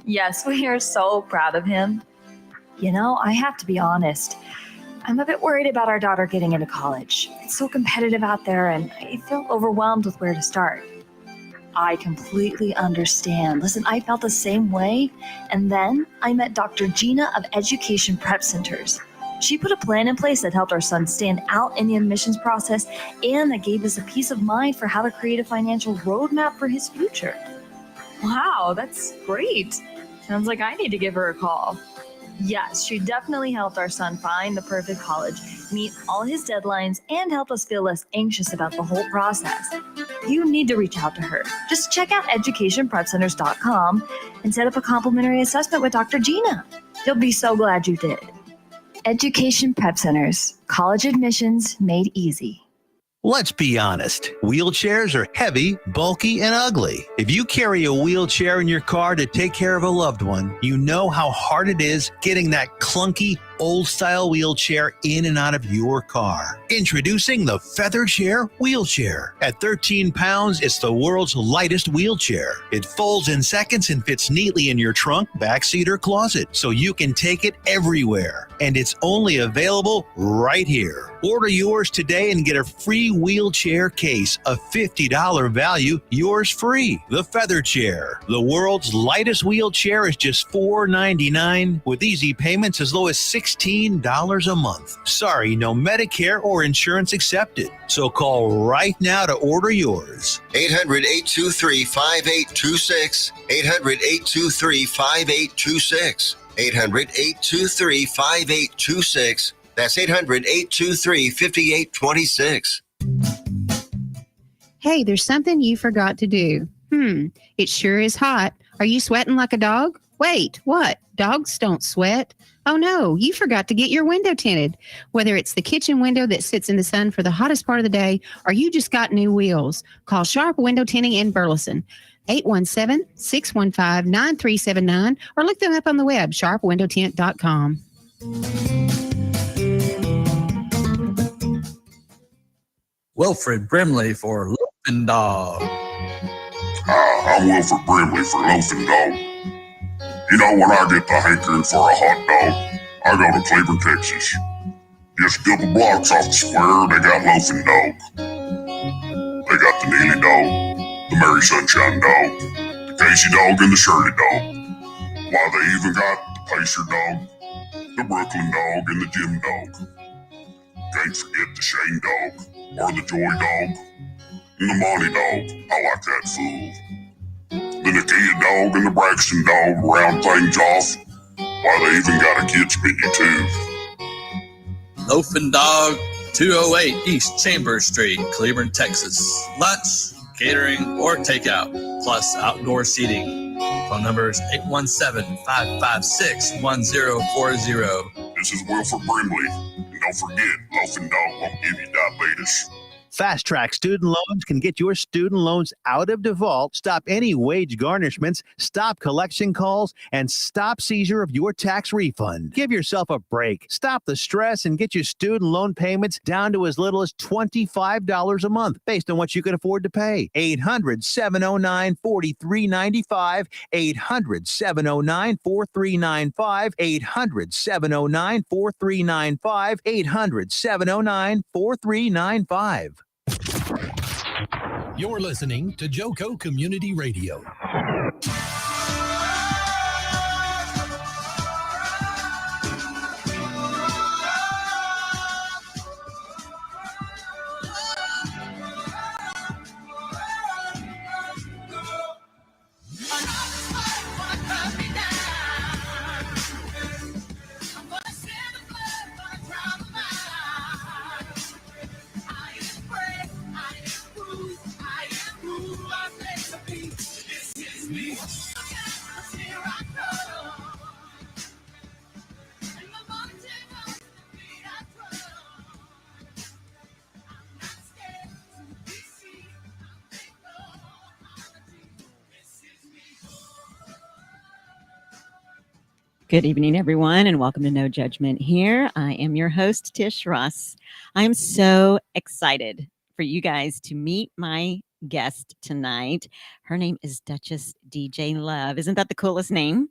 Yes, we are so proud of him. You know, I have to be honest. I'm a bit worried about our daughter getting into college. It's so competitive out there, and I feel overwhelmed with where to start. I completely understand. Listen, I felt the same way. And then I met Dr. Gina of Education Prep Centers. She put a plan in place that helped our son stand out in the admissions process and that gave us a peace of mind for how to create a financial roadmap for his future. Wow, that's great. Sounds like I need to give her a call. Yes, she definitely helped our son find the perfect college, meet all his deadlines, and help us feel less anxious about the whole process. You need to reach out to her. Just check out educationprepcenters.com and set up a complimentary assessment with Dr. Gina. You'll be so glad you did. Education Prep Centers, college admissions made easy. Let's be honest. Wheelchairs are heavy, bulky, and ugly. If you carry a wheelchair in your car to take care of a loved one, you know how hard it is getting that clunky, old-style wheelchair in and out of your car. Introducing the Feather Chair Wheelchair. At 13 pounds, it's the world's lightest wheelchair. It folds in seconds and fits neatly in your trunk, backseat, or closet, so you can take it everywhere. And it's only available right here. Order yours today and get a free wheelchair case, a $50 value, yours free. The Feather Chair. The world's lightest wheelchair is just $4.99 with easy payments as low as $16 a month. Sorry, no Medicare or insurance accepted. So call right now to order yours. 800-823-5826. 800-823-5826. 800-823-5826. That's 800-823-5826. Hey, there's something you forgot to do. It sure is hot. Are you sweating like a dog? Wait, what? Dogs don't sweat. Oh no, you forgot to get your window tinted. Whether it's the kitchen window that sits in the sun for the hottest part of the day, or you just got new wheels, call Sharp Window Tinting in Burleson. 817-615-9379, or look them up on the web, sharpwindowtint.com. Wilfred Brimley for Loafing Dog. I'm Wilfred Brimley for Loafing Dog. You know, when I get the hankering for a hot dog, I go to Cleveland, Texas. Just a couple blocks off the square, they got Loafing Dog. They got the Neely Dog, the Mary Sunshine Dog, the Casey Dog, and the Shirley Dog. Why, they even got the Pacer Dog, the Brooklyn Dog, and the Jim Dog. Can't forget the Shane Dog, or the Joy Dog, and the Monty Dog. I like that fool. The Nakia Dog and the Braxton Dog round things off. Why, they even got a kids menu too. Loafing Dog, 208 East Chambers Street, Cleveland, Texas. Lunch, catering, or takeout, plus outdoor seating. Phone number is 817-556-1040. This is Wilford Brimley. And don't forget, Loafing Dog won't give you diabetes. Fast Track Student Loans can get your student loans out of default, stop any wage garnishments, stop collection calls, and stop seizure of your tax refund. Give yourself a break. Stop the stress and get your student loan payments down to as little as $25 a month based on what you can afford to pay. 800-709-4395. 800-709-4395. 800-709-4395. 800-709-4395. You're listening to Joco Community Radio. Good evening, everyone, and welcome to No Judgment here. I am your host, Tish Ross. I'm so excited for you guys to meet my guest tonight. Her name is Duchess DJ Love. Isn't that the coolest name?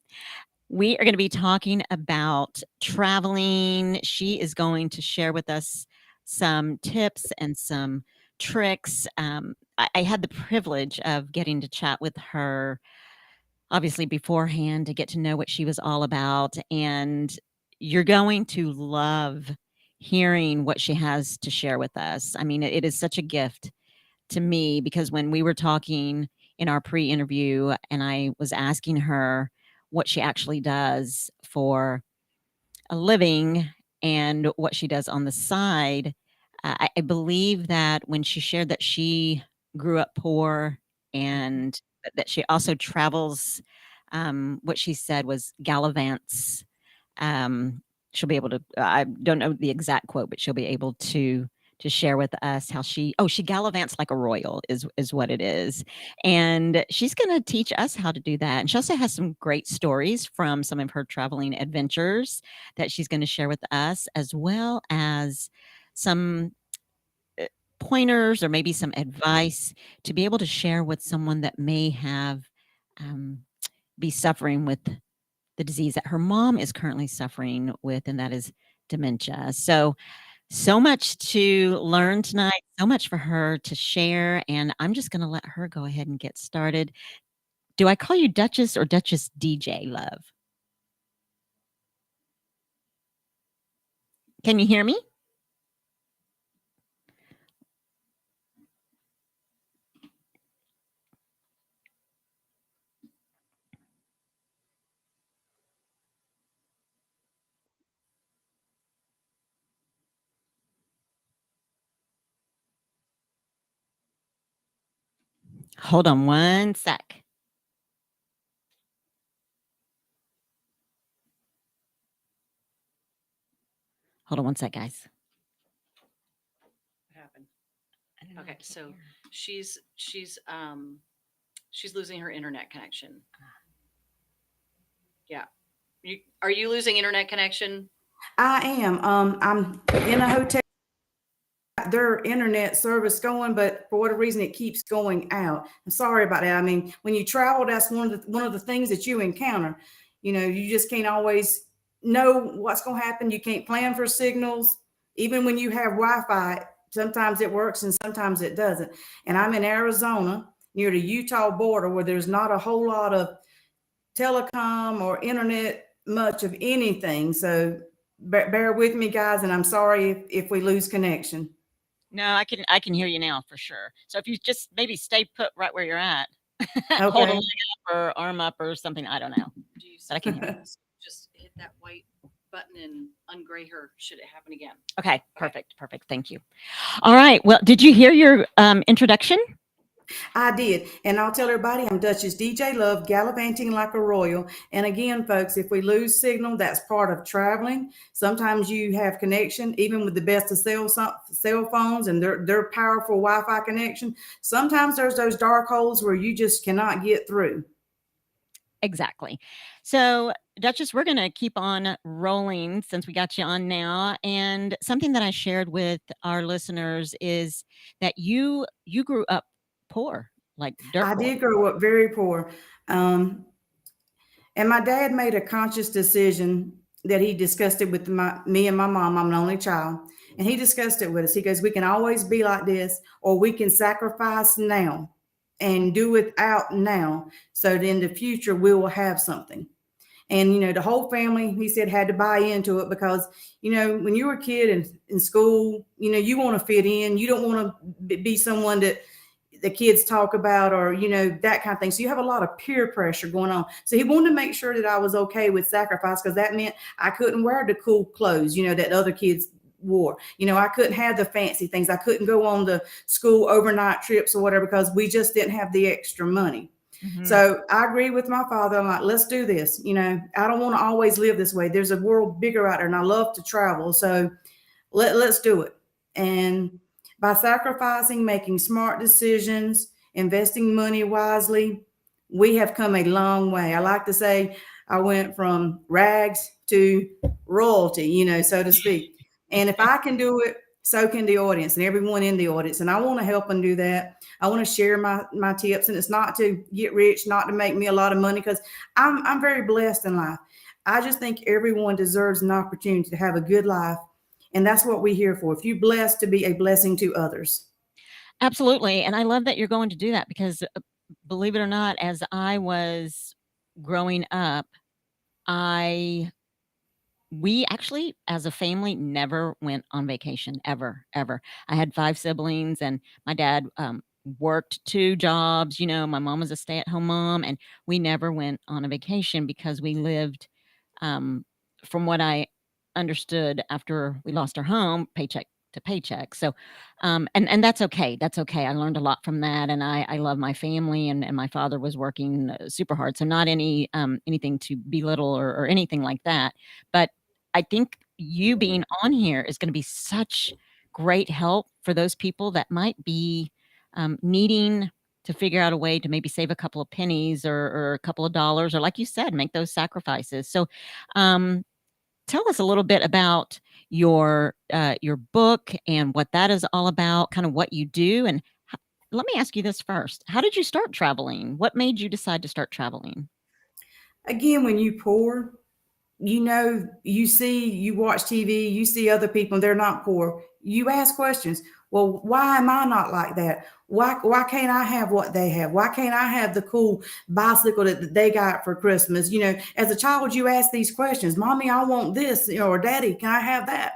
We are going to be talking about traveling. She is going to share with us some tips and some tricks. I had the privilege of getting to chat with her, obviously, beforehand to get to know what she was all about. And you're going to love hearing what she has to share with us. I mean, it is such a gift to me because when we were talking in our pre-interview and I was asking her what she actually does for a living and what she does on the side, I believe that when she shared that she grew up poor and that she also travels, what she said was gallivants. She'll be able to. I don't know the exact quote, but she'll be able to share with us how she gallivants like a royal is what it is. And she's going to teach us how to do that. And she also has some great stories from some of her traveling adventures that she's going to share with us, as well as some pointers or maybe some advice to be able to share with someone that may have be suffering with the disease that her mom is currently suffering with, and that is dementia. So much to learn tonight, so much for her to share, and I'm just going to let her go ahead and get started. Do I call you Duchess or Duchess DJ Love? Can you hear me? Hold on one sec. Hold on one sec, guys. What happened? Okay, so she's losing her internet connection. Yeah. Are you losing internet connection? I am. I'm in a hotel. Their internet service going, but for whatever reason, it keeps going out. I'm sorry about that. I mean, when you travel, that's one of the things that you encounter. You know, you just can't always know what's going to happen. You can't plan for signals. Even when you have Wi-Fi, sometimes it works and sometimes it doesn't. And I'm in Arizona near the Utah border where there's not a whole lot of telecom or internet, much of anything. So bear with me, guys, and I'm sorry if we lose connection. No, I can hear you now for sure. So if you just maybe stay put right where you're at, Okay. hold a leg up or arm up or something. I don't know. Do you But I can hear you. just hit that white button and ungray her should it happen again? Okay, perfect. Thank you. All right. Well, did you hear your introduction? I did. And I'll tell everybody I'm Duchess DJ Love, gallivanting like a royal. And again, folks, if we lose signal, that's part of traveling. Sometimes you have connection, even with the best of cell phones and their powerful Wi-Fi connection. Sometimes there's those dark holes where you just cannot get through. Exactly. So, Duchess, we're going to keep on rolling since we got you on now. And something that I shared with our listeners is that you grew up poor, like dirt I poor. did grow up very poor. And my dad made a conscious decision that he discussed it with me and my mom. I'm an only child. And he discussed it with us. He goes, we can always be like this, or we can sacrifice now and do without now so that in the future we will have something. And, you know, the whole family, he said, had to buy into it because, you know, when you were a kid in school, you know, you want to fit in. You don't want to be someone that the kids talk about or, you know, that kind of thing. So you have a lot of peer pressure going on. So he wanted to make sure that I was okay with sacrifice because that meant I couldn't wear the cool clothes, you know, that other kids wore. You know, I couldn't have the fancy things. I couldn't go on the school overnight trips or whatever because we just didn't have the extra money. Mm-hmm. So I agree with my father. I'm like, let's do this. You know, I don't want to always live this way. There's a world bigger out there and I love to travel. So let's do it. And by sacrificing, making smart decisions, investing money wisely, we have come a long way. I like to say I went from rags to royalty, you know, so to speak. And if I can do it, so can the audience and everyone in the audience. And I want to help them do that. I want to share my tips, and it's not to get rich, not to make me a lot of money, because I'm very blessed in life. I just think everyone deserves an opportunity to have a good life. And that's what we're here for. If you're blessed, to be a blessing to others. Absolutely. And I love that you're going to do that because believe it or not, as I was growing up, we actually, as a family, never went on vacation ever, ever. I had 5 siblings, and my dad worked 2 jobs. My mom was a stay-at-home mom, and we never went on a vacation because we lived, from what I understood after we lost our home, paycheck to paycheck. So, and that's okay. That's okay. I learned a lot from that, and I love my family, and my father was working super hard. So, not anything to belittle or anything like that. But I think you being on here is going to be such great help for those people that might be needing to figure out a way to maybe save a couple of pennies or a couple of dollars, or like you said, make those sacrifices. So, tell us a little bit about your book and what that is all about, kind of what you do. And let me ask you this first: how did you start traveling? What made you decide to start traveling? Again, when you poor, you watch TV, you see other people, and they're not poor. You ask questions. Well, why am I not like that? Why can't I have what they have? Why can't I have the cool bicycle that they got for Christmas? As a child, you ask these questions. Mommy, I want this, or Daddy, can I have that?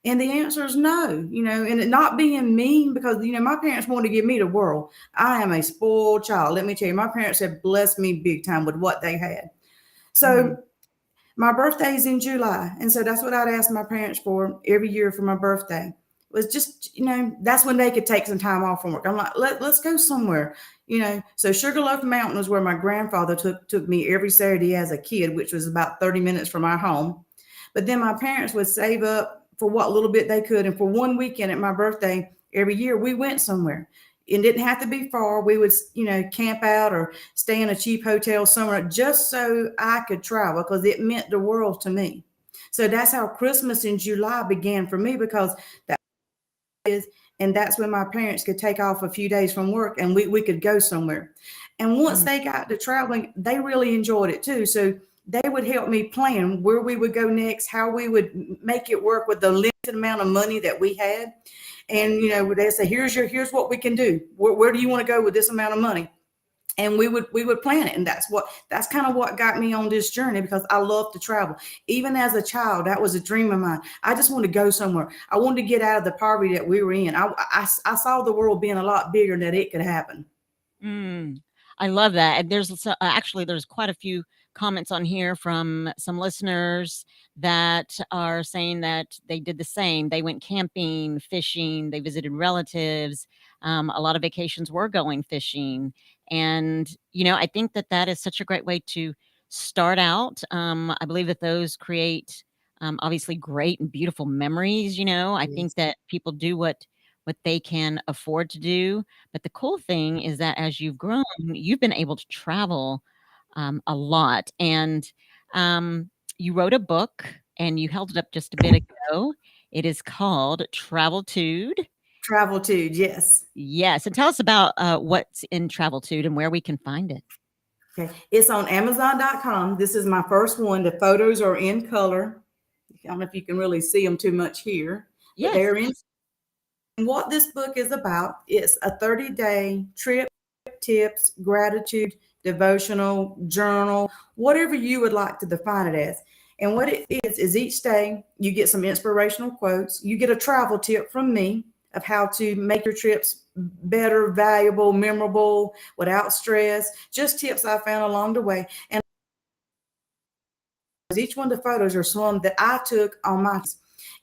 And the answer is no, and it not being mean, because, my parents wanted to give me the world. I am a spoiled child. Let me tell you, my parents have blessed me big time with what they had. So my birthday's in July. And so that's what I'd ask my parents for every year for my birthday, was just, that's when they could take some time off from work. I'm like, let's go somewhere, So Sugarloaf Mountain was where my grandfather took me every Saturday as a kid, which was about 30 minutes from our home. But then my parents would save up for what little bit they could. And for one weekend at my birthday every year, we went somewhere. It didn't have to be far. We would, camp out or stay in a cheap hotel somewhere just so I could travel, because it meant the world to me. So that's how Christmas in July began for me, because that's when my parents could take off a few days from work and we could go somewhere. And once they got to traveling, they really enjoyed it too. So they would help me plan where we would go next, how we would make it work with the limited amount of money that we had. And, they say, here's what we can do. Where do you want to go with this amount of money? And we would plan it. And that's kind of what got me on this journey, because I love to travel. Even as a child, that was a dream of mine. I just wanted to go somewhere. I wanted to get out of the poverty that we were in. I saw the world being a lot bigger than that it could happen. I love that. And there's quite a few comments on here from some listeners that are saying that they did the same. They went camping, fishing, they visited relatives. A lot of vacations were going fishing. And, I think that is such a great way to start out. I believe that those create obviously great and beautiful memories. I think that people do what they can afford to do. But the cool thing is that as you've grown, you've been able to travel a lot. And you wrote a book and you held it up just a bit ago. It is called Traveltude. Traveltude, yes. Yes. And tell us about what's in Traveltude and where we can find it. Okay. It's on Amazon.com. This is my first one. The photos are in color. I don't know if you can really see them too much here. Yes. But they're in. And what this book is about is a 30-day trip, tips, gratitude, devotional, journal, whatever you would like to define it as. And what it is each day you get some inspirational quotes. You get a travel tip from me of how to make your trips better, valuable, memorable, without stress. Just tips I found along the way. And each one of the photos are some that I took on my.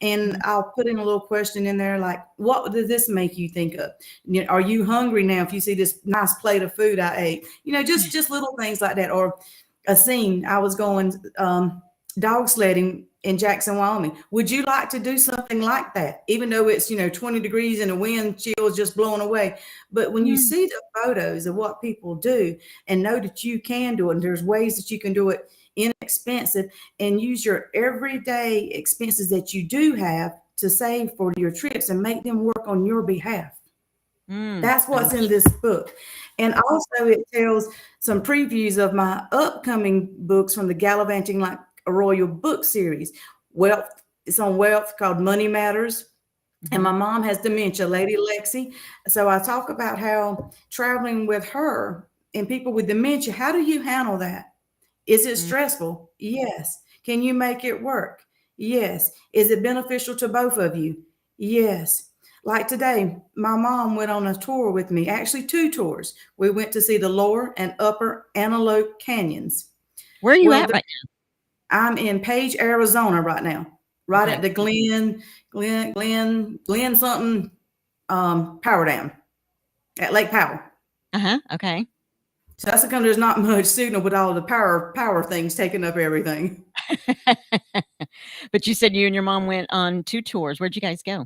And I'll put in a little question in there like, what does this make you think of? Are you hungry now if you see this nice plate of food I ate? Just little things like that. Or a scene, I was going dog sledding in Jackson, Wyoming. Would you like to do something like that? Even though it's, 20 degrees and the wind chill is just blowing away. But when you see the photos of what people do and know that you can do it, and there's ways that you can do it inexpensive, and use your everyday expenses that you do have to save for your trips and make them work on your behalf. That's I what's love in this book. And also it tells some previews of my upcoming books from the Gallivanting Like a Royal book series. Wealth, it's on wealth called Money Matters. And my mom has dementia, Lady Lexi. So I talk about how traveling with her and people with dementia, how do you handle that? Is it stressful? Yes. Can you make it work? Yes. Is it beneficial to both of you? Yes. Like today, my mom went on a tour with me, actually 2 tours. We went to see the lower and upper Antelope Canyons. Where are you Well, at right I'm in Page, Arizona right now, right Okay. at the Glen something power dam at Lake Powell. now? Okay. So that's because there's not much signal with all the power things taking up everything. But you said you and your mom went on 2 tours. Where'd you guys go?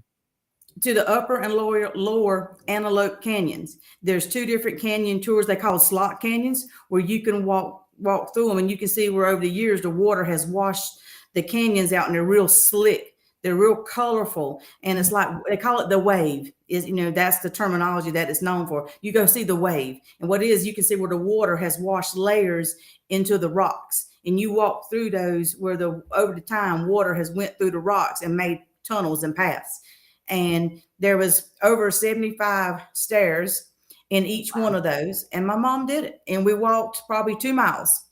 To the upper and lower Antelope Canyons. There's 2 different canyon tours they call slot canyons, where you can walk through them, and you can see where over the years the water has washed the canyons out, and they're real slick. They're real colorful, and it's like they call it the wave. That's the terminology that it's known for. You go see the wave, and what it is, you can see where the water has washed layers into the rocks, and you walk through those where over the time water has went through the rocks and made tunnels and paths. And there was over 75 stairs in each one of those, and my mom did it, and we walked probably 2 miles.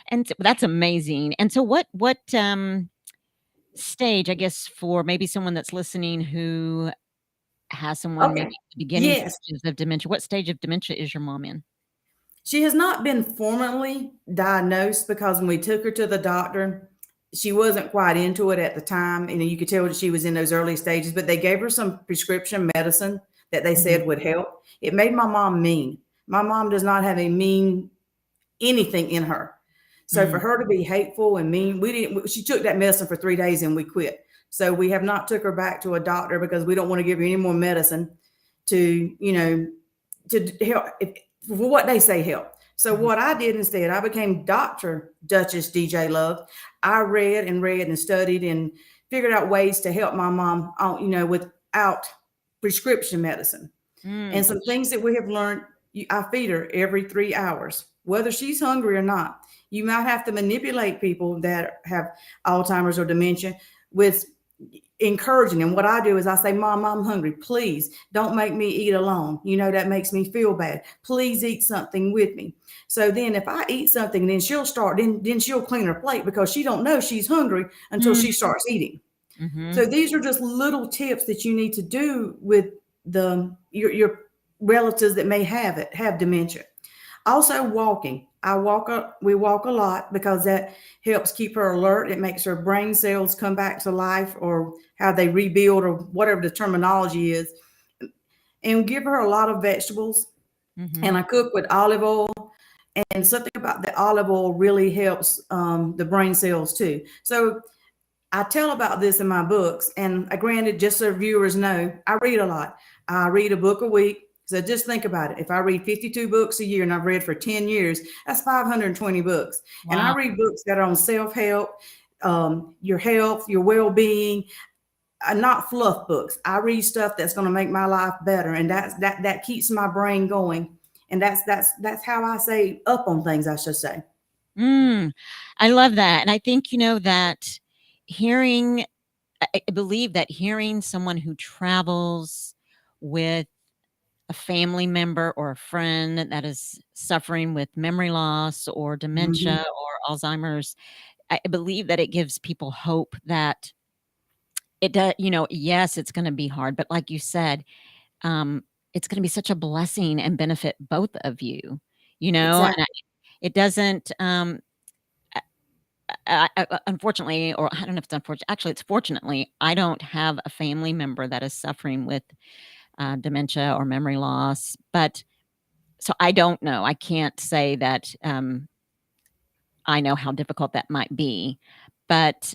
And that's amazing. And so what stage, I guess, for maybe someone that's listening who has someone maybe Okay. at the beginning Yes. stages of dementia, what stage of dementia is your mom in? She has not been formally diagnosed, because when we took her to the doctor, she wasn't quite into it at the time. You could tell that she was in those early stages, but they gave her some prescription medicine that they said would help. It made my mom mean. My mom does not have a mean anything in her. So for her to be hateful and mean, she took that medicine for 3 days and we quit. So we have not took her back to a doctor, because we don't want to give her any more medicine to help for what they say help. So what I did instead, I became Dr. Duchess DJ Love. I read and studied and figured out ways to help my mom, without prescription medicine. And some things that we have learned, I feed her every 3 hours, whether she's hungry or not. You might have to manipulate people that have Alzheimer's or dementia with encouraging. And what I do is I say, Mom, I'm hungry. Please don't make me eat alone. That makes me feel bad. Please eat something with me. So then if I eat something, then she'll then she'll clean her plate, because she don't know she's hungry until she starts eating. So these are just little tips that you need to do with your relatives that may have dementia. Also walking. We walk a lot, because that helps keep her alert. It makes her brain cells come back to life, or how they rebuild, or whatever the terminology is. And give her a lot of vegetables. And I cook with olive oil. And something about the olive oil really helps the brain cells too. So I tell about this in my books. And granted, just so viewers know, I read a lot. I read a book a week. So just think about it. If I read 52 books a year, and I've read for 10 years, that's 520 books. Wow. And I read books that are on self-help, your health, your well-being, not fluff books. I read stuff that's going to make my life better. And that keeps my brain going. And that's how I say up on things, I should say. I love that. And I think, that I believe that hearing someone who travels with a family member or a friend that is suffering with memory loss or dementia or Alzheimer's, I believe that it gives people hope that it does, yes, it's going to be hard, but like you said, it's going to be such a blessing and benefit both of you, Exactly. and it doesn't, unfortunately, or I don't know if it's unfortunate, actually, it's fortunately, I don't have a family member that is suffering with dementia or memory loss, but so I don't know. I can't say that I know how difficult that might be, but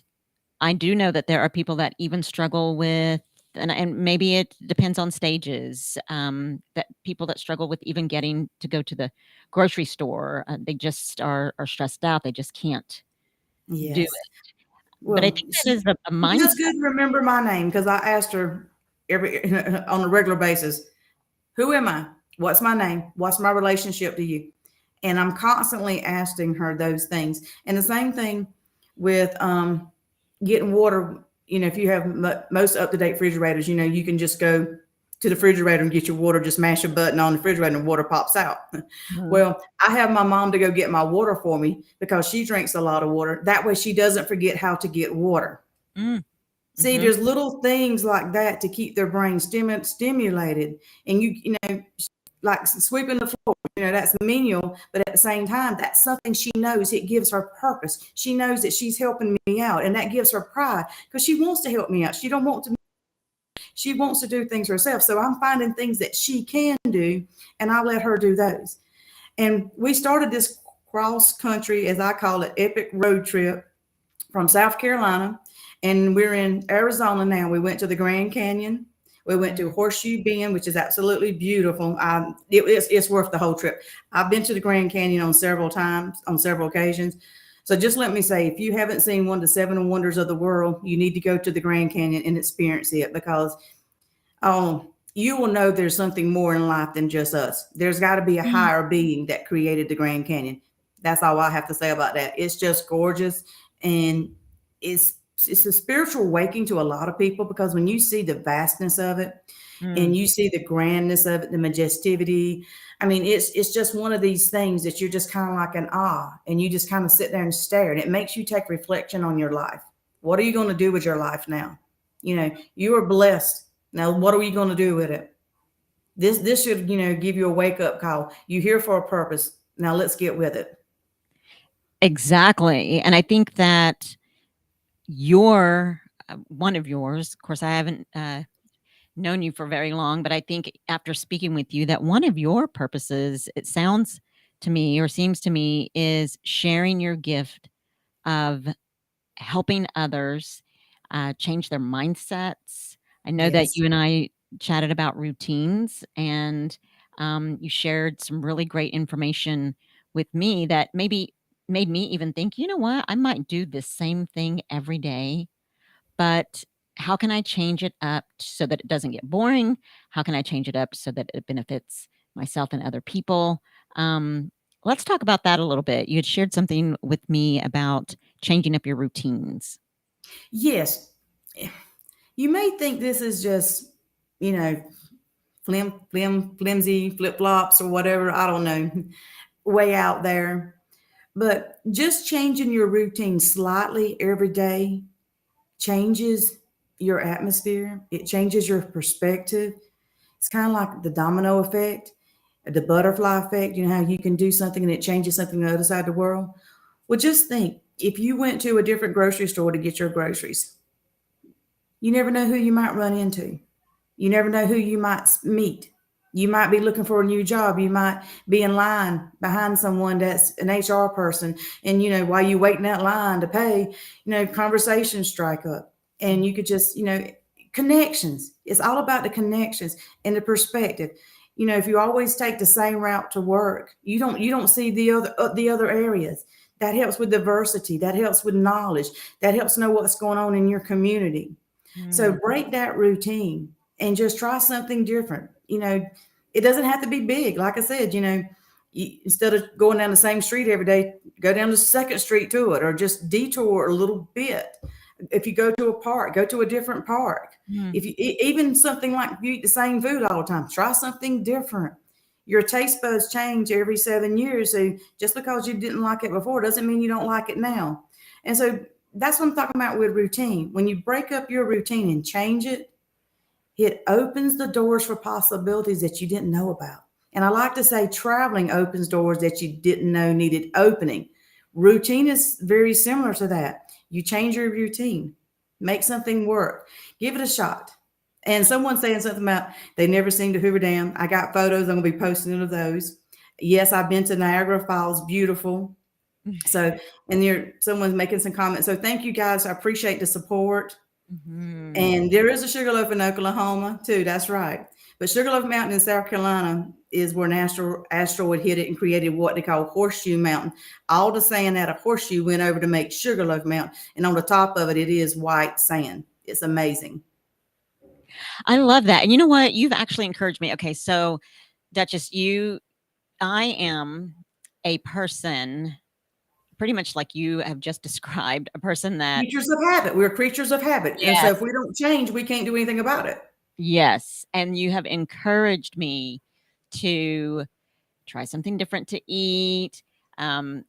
I do know that there are people that even struggle with, and maybe it depends on stages, that people that struggle with even getting to go to the grocery store, they just are stressed out. They just can't do Yes. it. But I Well, think that is a she mindset. does good to remember my name because I asked her every on a regular basis, who am I? What's my name? What's my relationship to you? And I'm constantly asking her those things. And the same thing with getting water. If you have most up to date refrigerators, you can just go to the refrigerator and get your water, just mash a button on the refrigerator and water pops out. Mhm. Well, I have my mom to go get my water for me because she drinks a lot of water. That way she doesn't forget how to get water. Mm. See, Mhm. there's little things like that to keep their brain stimulated. And like sweeping the floor, that's menial, but at the same time, that's something she knows. It gives her purpose. She knows that she's helping me out, and that gives her pride because she wants to help me out. She wants to do things herself. So I'm finding things that she can do, and I let her do those. And we started this cross country, as I call it, epic road trip from South Carolina, and we're in Arizona now. We went to the Grand Canyon. We went to Horseshoe Bend, which is absolutely beautiful. It's worth the whole trip. I've been to the Grand Canyon on several occasions. So just let me say, if you haven't seen one of the seven wonders of the world, you need to go to the Grand Canyon and experience it because you will know there's something more in life than just us. There's got to be a higher being that created the Grand Canyon. That's all I have to say about that. It's just gorgeous, and it's a spiritual waking to a lot of people because when you see the vastness of it and you see the grandness of it, the majestivity, I mean, it's just one of these things that you're just kind of like in awe, and you just kind of sit there and stare, and it makes you take reflection on your life. What are you going to do with your life now? You are blessed. Now, what are we going to do with it? This should, give you a wake up call. You're here for a purpose. Now let's get with it. Exactly. And I think that one of yours, of course, I haven't known you for very long, but I think after speaking with you, that one of your purposes, it sounds to me or seems to me, is sharing your gift of helping others change their mindsets. I know that Yes. you and I chatted about routines, and you shared some really great information with me that maybe made me even think, you know what, I might do this same thing every day, but how can I change it up so that it doesn't get boring? How can I change it up so that it benefits myself and other people? Let's talk about that a little bit. You had shared something with me about changing up your routines. Yes. You may think this is just, flimsy flip flops or whatever. I don't know, way out there. But just changing your routine slightly every day changes your atmosphere. It changes your perspective. It's kind of like the domino effect, the butterfly effect. You know how you can do something and it changes something on the other side of the world? Well, just think if you went to a different grocery store to get your groceries, you never know who you might run into. You never know who you might meet. You might be looking for a new job. You might be in line behind someone that's an HR person. And, while you wait in that line to pay, conversations strike up. And you could just, connections. It's all about the connections and the perspective. If you always take the same route to work, you don't see the other areas. That helps with diversity. That helps with knowledge. That helps know what's going on in your community. So break that routine and just try something different. It doesn't have to be big. Like I said, instead of going down the same street every day, go down the second street to it, or just detour a little bit. If you go to a park, go to a different park. If you even something like you eat the same food all the time, try something different. Your taste buds change every 7 years. So just because you didn't like it before doesn't mean you don't like it now. And so that's what I'm talking about with routine. When you break up your routine and change it, it opens the doors for possibilities that you didn't know about. And I like to say traveling opens doors that you didn't know needed opening. Routine is very similar to that. You change your routine, make something work, give it a shot. And someone saying something about they never seen the Hoover Dam. I got photos. I'm going to be posting of those. Yes, I've been to Niagara Falls. Beautiful. So, and someone's making some comments. So thank you guys. I appreciate the support. And there is a sugar loaf in Oklahoma too. That's right. But Sugarloaf Mountain in South Carolina is where an asteroid hit it and created what they call Horseshoe Mountain. All the sand out of Horseshoe went over to make Sugarloaf Mountain. And on the top of it, it is white sand. It's amazing. I love that. And you know what? You've actually encouraged me. Okay, so Duchess, I am a person pretty much like you have just described, a person that Creatures of habit. We're creatures of habit. And so if we don't change, we can't do anything about it. Yes. And you have encouraged me to try something different to eat,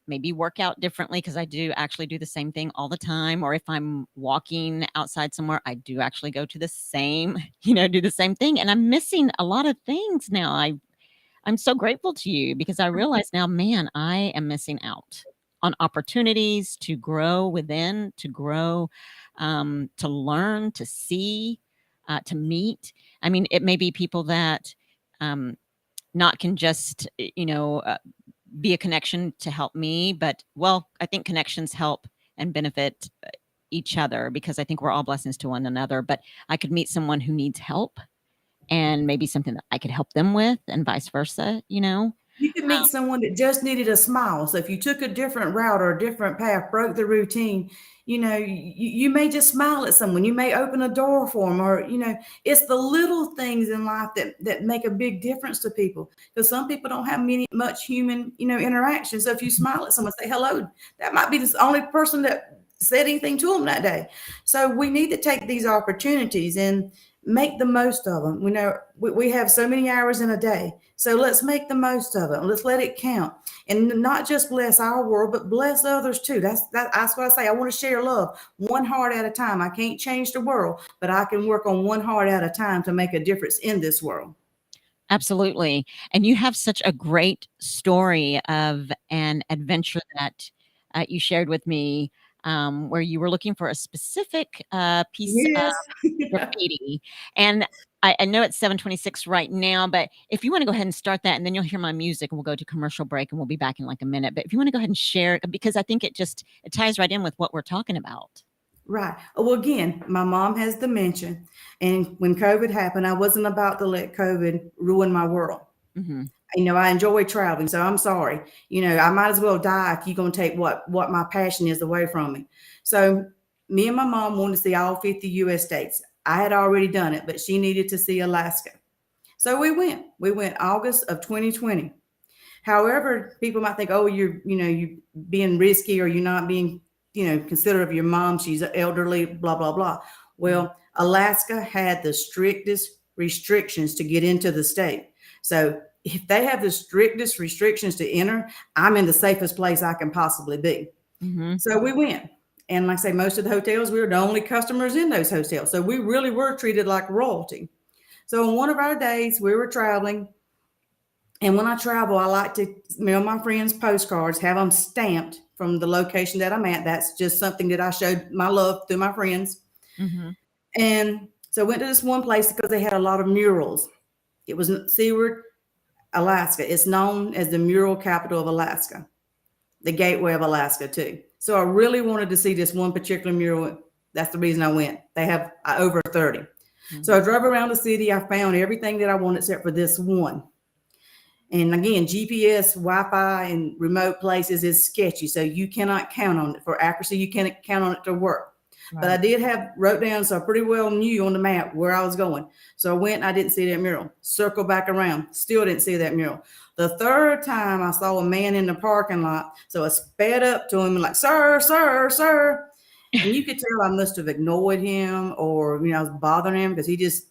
maybe work out differently, because I do actually do the same thing all the time. Or if I'm walking outside somewhere, I do actually go to the same, do the same thing. And I'm missing a lot of things now. I'm so grateful to you because I realize now, man, I am missing out on opportunities to grow within, to grow, to learn, to see, to meet. I mean, it may be people that not can just, be a connection to help me, but I think connections help and benefit each other because I think we're all blessings to one another. But I could meet someone who needs help and maybe something that I could help them with and vice versa, You could meet someone that just needed a smile. So if you took a different route or a different path, broke the routine, you may just smile at someone. You may open a door for them, or, it's the little things in life that make a big difference to people. Because some people don't have much human, interaction. So if you smile at someone, say hello, that might be the only person that said anything to them that day. So we need to take these opportunities and make the most of them. We have so many hours in a day. So let's make the most of it. Let's let it count. And not just bless our world, but bless others too. That's what I say. I want to share love one heart at a time. I can't change the world, but I can work on one heart at a time to make a difference in this world. Absolutely. And you have such a great story of an adventure that you shared with me, where you were looking for a specific piece of graffiti. And I know it's 7:26 right now, but if you want to go ahead and start that, and then you'll hear my music, and we'll go to commercial break, and we'll be back in like a minute. But if you want to go ahead and share, because I think it ties right in with what we're talking about. Right. Well, again, my mom has dementia. And when COVID happened, I wasn't about to let COVID ruin my world. Mm-hmm. I enjoy traveling, so I'm sorry. I might as well die if you're going to take what my passion is away from me. So me and my mom wanted to see all 50 U.S. states. I had already done it, but she needed to see Alaska. So we went. We went August of 2020. However, people might think, oh, you're being risky, or you're not being, considerate of your mom. She's elderly, blah, blah, blah. Well, Alaska had the strictest restrictions to get into the state. So if they have the strictest restrictions to enter, I'm in the safest place I can possibly be. Mm-hmm. So we went. And like I say, most of the hotels, we were the only customers in those hotels. So we really were treated like royalty. So on one of our days, we were traveling. And when I travel, I like to mail my friends postcards, have them stamped from the location that I'm at. That's just something that I showed my love through my friends. Mm-hmm. And so I went to this one place because they had a lot of murals. It was Seward, Alaska. It's known as the mural capital of Alaska, the gateway of Alaska too. So I really wanted to see this one particular mural. That's the reason I went. They have over 30. Mm-hmm. So I drove around the city. I found everything that I wanted except for this one. And again, GPS, Wi-Fi, and remote places is sketchy. So you cannot count on it for accuracy. You can't count on it to work. Right. But I did wrote down, so I pretty well knew on the map where I was going. So I went and I didn't see that mural. Circle back around. Still didn't see that mural. The third time I saw a man in the parking lot. So I sped up to him and like, sir, sir, sir. And you could tell I must have ignored him, or, I was bothering him because he just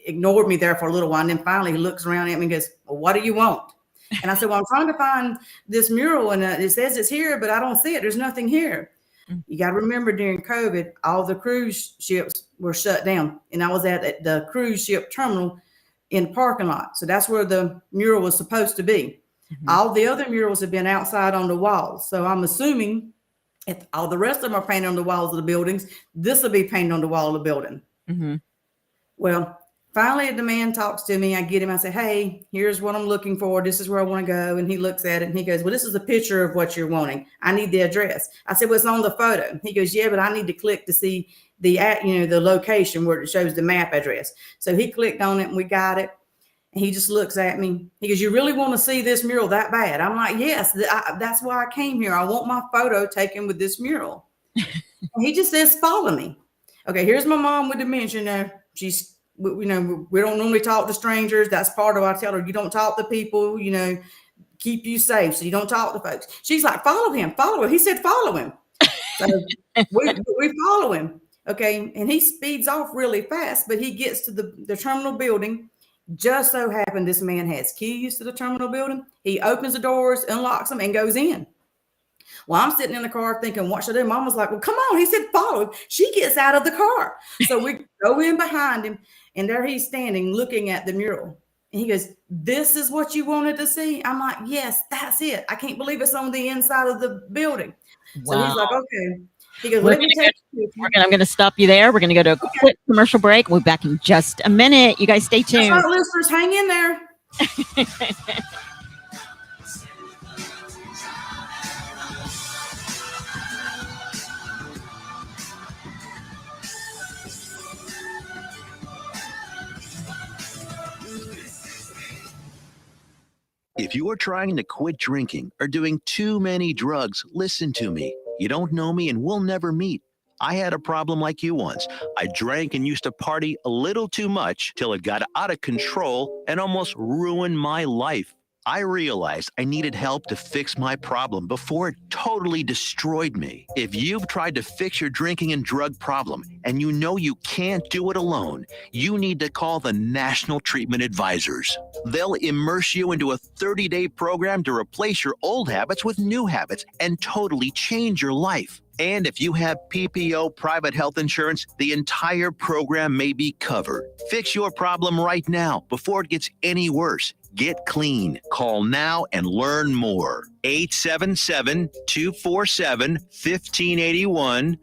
ignored me there for a little while. And then finally he looks around at me and goes, well, what do you want? And I said, well, I'm trying to find this mural, and it says it's here, but I don't see it. There's nothing here. You got to remember, during COVID, all the cruise ships were shut down. And I was at the cruise ship terminal in the parking lot. So that's where the mural was supposed to be. Mm-hmm. All the other murals have been outside on the walls. So I'm assuming if all the rest of them are painted on the walls of the buildings, this will be painted on the wall of the building. Mm-hmm. Well, finally, the man talks to me. I get him. I say, hey, here's what I'm looking for. This is where I want to go. And he looks at it and he goes, well, this is a picture of what you're wanting. I need the address. I said, well, it's on the photo. He goes, yeah, but I need to click to see the location where it shows the map address. So he clicked on it and we got it. And he just looks at me. He goes, "You really want to see this mural that bad?" I'm like, "Yes, that's why I came here. I want my photo taken with this mural." And he just says, "Follow me." Okay, here's my mom with dementia. Now she's, we don't normally talk to strangers. That's part of what I tell her. You don't talk to people, keep you safe. So you don't talk to folks. She's like, "Follow him, follow him." He said, "Follow him." So we follow him. Okay. And he speeds off really fast, but he gets to the terminal building. Just so happened this man has keys to the terminal building. He opens the doors, unlocks them, and goes in. Well, I'm sitting in the car thinking, what should I do? Mom was like, "Well, come on." He said, "Follow him." She gets out of the car. So we go in behind him, and there he's standing looking at the mural. And he goes, "This is what you wanted to see?" I'm like, "Yes, that's it. I can't believe it's on the inside of the building." So he's like, "Okay." He goes, "Let me take you." I'm going to stop you there. We're going to go to a quick commercial break. We'll be back in just a minute. You guys stay tuned. That's right, listeners, hang in there. If you are trying to quit drinking or doing too many drugs, listen to me. You don't know me and we'll never meet. I had a problem like you once. I drank and used to party a little too much till it got out of control and almost ruined my life. I realized I needed help to fix my problem before it totally destroyed me. If you've tried to fix your drinking and drug problem and you know you can't do it alone, you need to call the National Treatment Advisors. They'll immerse you into a 30-day program to replace your old habits with new habits and totally change your life. And if you have PPO private health insurance, the entire program may be covered. Fix your problem right now before it gets any worse. Get clean. Call now and learn more. 877-247-1581.